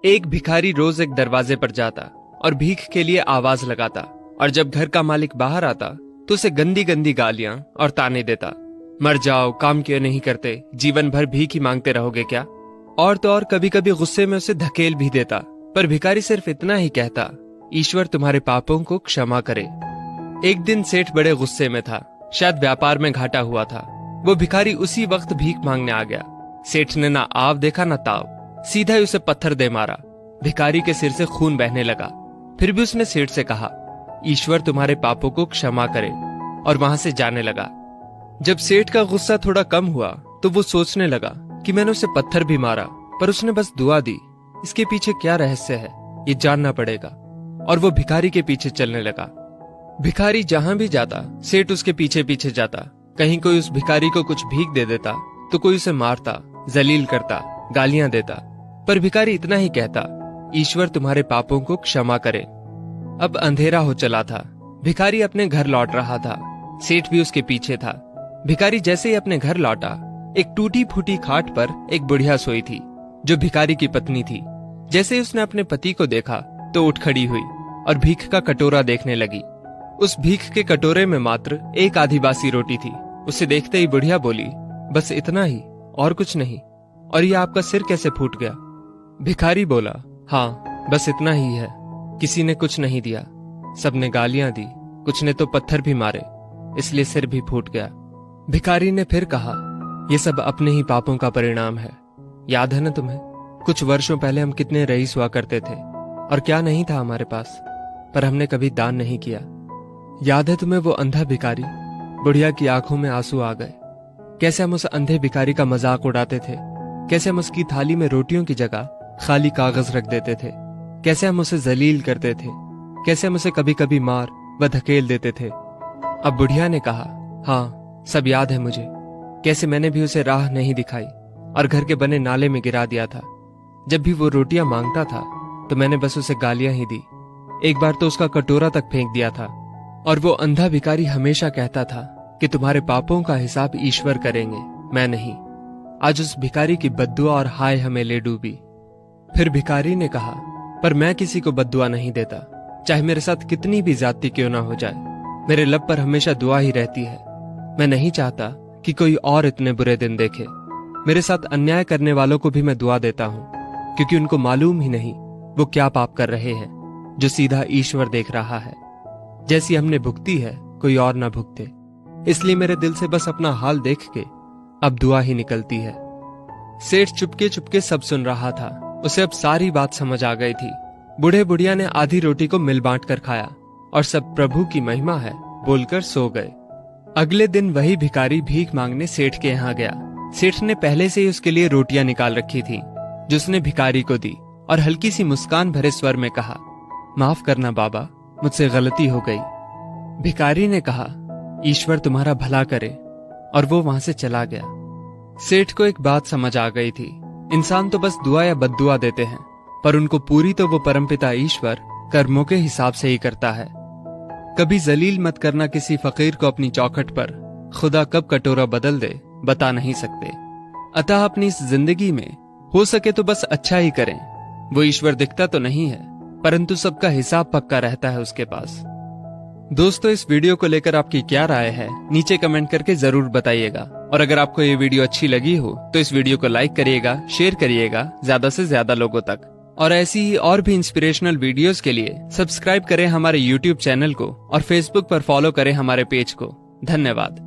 एक भिखारी रोज एक दरवाजे पर जाता और भीख के लिए आवाज लगाता, और जब घर का मालिक बाहर आता तो उसे गंदी गंदी गालियां और ताने देता। मर जाओ, काम क्यों नहीं करते, जीवन भर भीख ही मांगते रहोगे क्या। और तो और कभी कभी गुस्से में उसे धकेल भी देता, पर भिखारी सिर्फ इतना ही कहता, ईश्वर तुम्हारे पापों को क्षमा करे। एक दिन सेठ बड़े गुस्से में था, शायद व्यापार में घाटा हुआ था। वो भिखारी उसी वक्त भीख मांगने आ गया। सेठ ने ना आव देखा ना ताव, सीधा ही उसे पत्थर दे मारा। भिखारी के सिर से खून बहने लगा। फिर भी उसने सेठ से कहा, ईश्वर तुम्हारे पापों को क्षमा करे, और वहां से जाने लगा। जब सेठ का गुस्सा थोड़ा कम हुआ तो वो सोचने लगा कि मैंने उसे पत्थर भी मारा, पर उसने बस दुआ दी। इसके पीछे क्या रहस्य है, ये जानना पड़ेगा। और वो भिखारी के पीछे चलने लगा। भिखारी जहां भी जाता सेठ उसके पीछे पीछे जाता। कहीं कोई उस भिखारी को कुछ भीख दे देता तो कोई उसे मारता, जलील करता, गालियां देता, पर भिखारी इतना ही कहता, ईश्वर तुम्हारे पापों को क्षमा करे। अब अंधेरा हो चला था। भिखारी अपने घर लौट रहा था। सेठ भी उसके पीछे था। भिखारी जैसे ही अपने घर लौटा, एक टूटी फूटी खाट पर एक बुढ़िया सोई थी, जो भिखारी की पत्नी थी। जैसे ही उसने अपने पति को देखा तो उठ खड़ी हुई और भीख का कटोरा देखने लगी। उस भीख के कटोरे में मात्र एक आधी बासी रोटी थी। उसे देखते ही बुढ़िया बोली, बस इतना ही, और कुछ नहीं। और ये आपका सिर कैसे फूट गया? भिखारी बोला, हाँ बस इतना ही है। किसी ने कुछ नहीं दिया, सबने गालियां दी, कुछ ने तो पत्थर भी मारे, इसलिए सिर भी फूट गया। भिखारी ने फिर कहा, ये सब अपने ही पापों का परिणाम है। याद है ना तुम्हें, कुछ वर्षों पहले हम कितने रईस हुआ करते थे, और क्या नहीं था हमारे पास, पर हमने कभी दान नहीं किया। याद है तुम्हें वो अंधा भिखारी? बुढ़िया की आंखों में आंसू आ गए। कैसे हम उस अंधे भिखारी का मजाक उड़ाते थे, कैसे हम उसकी थाली में रोटियों की जगह खाली कागज रख देते थे, कैसे हम उसे जलील करते थे, कैसे हम उसे कभी कभी मार व धकेल देते थे। अब बुढ़िया ने कहा, हाँ सब याद है मुझे, कैसे मैंने भी उसे राह नहीं दिखाई और घर के बने नाले में गिरा दिया था। जब भी वो रोटियां मांगता था तो मैंने बस उसे गालियां ही दी। एक बार तो उसका कटोरा तक फेंक दिया था। और वो अंधा भिखारी हमेशा कहता था कि तुम्हारे पापों का हिसाब ईश्वर करेंगे, मैं नहीं। आज उस भिखारी की बद्दुआ और हाय हमें ले डूबी। फिर भिखारी ने कहा, पर मैं किसी को बद्दुआ नहीं देता, चाहे मेरे साथ कितनी भी ज्यादती क्यों ना हो जाए। मेरे लब पर हमेशा दुआ ही रहती है। मैं नहीं चाहता कि कोई और इतने बुरे दिन देखे। मेरे साथ अन्याय करने वालों को भी मैं दुआ देता हूँ, क्योंकि उनको मालूम ही नहीं वो क्या पाप कर रहे हैं, जो सीधा ईश्वर देख रहा है। जैसी हमने भुगती है कोई और ना भुगते, इसलिए मेरे दिल से बस अपना हाल देख के अब दुआ ही निकलती है। सेठ चुपके चुपके सब सुन रहा था। उसे अब सारी बात समझ आ गई थी। बूढ़े बुढ़िया ने आधी रोटी को मिल बांट कर खाया और सब प्रभु की महिमा है बोलकर सो गए। अगले दिन वही भिखारी भीख मांगने सेठ के यहाँ गया। सेठ ने पहले से ही उसके लिए रोटियां निकाल रखी थी, जो उसने भिखारी को दी, और हल्की सी मुस्कान भरे स्वर में कहा, माफ करना बाबा, मुझसे गलती हो गई। भिखारी ने कहा, ईश्वर तुम्हारा भला करे, और वो वहां से चला गया। सेठ को एक बात समझ आ गई थी, इंसान तो बस दुआ या बद्दुआ देते हैं, पर उनको पूरी तो वो परमपिता ईश्वर कर्मों के हिसाब से ही करता है। कभी जलील मत करना किसी फकीर को अपनी चौखट पर। खुदा कब कटोरा बदल दे बता नहीं सकते। अतः अपनी इस जिंदगी में हो सके तो बस अच्छा ही करें। वो ईश्वर दिखता तो नहीं है, परंतु सबका हिसाब पक्का रहता है उसके पास। दोस्तों, इस वीडियो को लेकर आपकी क्या राय है, नीचे कमेंट करके जरूर बताइएगा। और अगर आपको ये वीडियो अच्छी लगी हो तो इस वीडियो को लाइक करिएगा, शेयर करिएगा ज्यादा से ज्यादा लोगों तक। और ऐसी ही और भी इंस्पिरेशनल वीडियोस के लिए सब्सक्राइब करें हमारे YouTube चैनल को और Facebook पर फॉलो करें हमारे पेज को। धन्यवाद।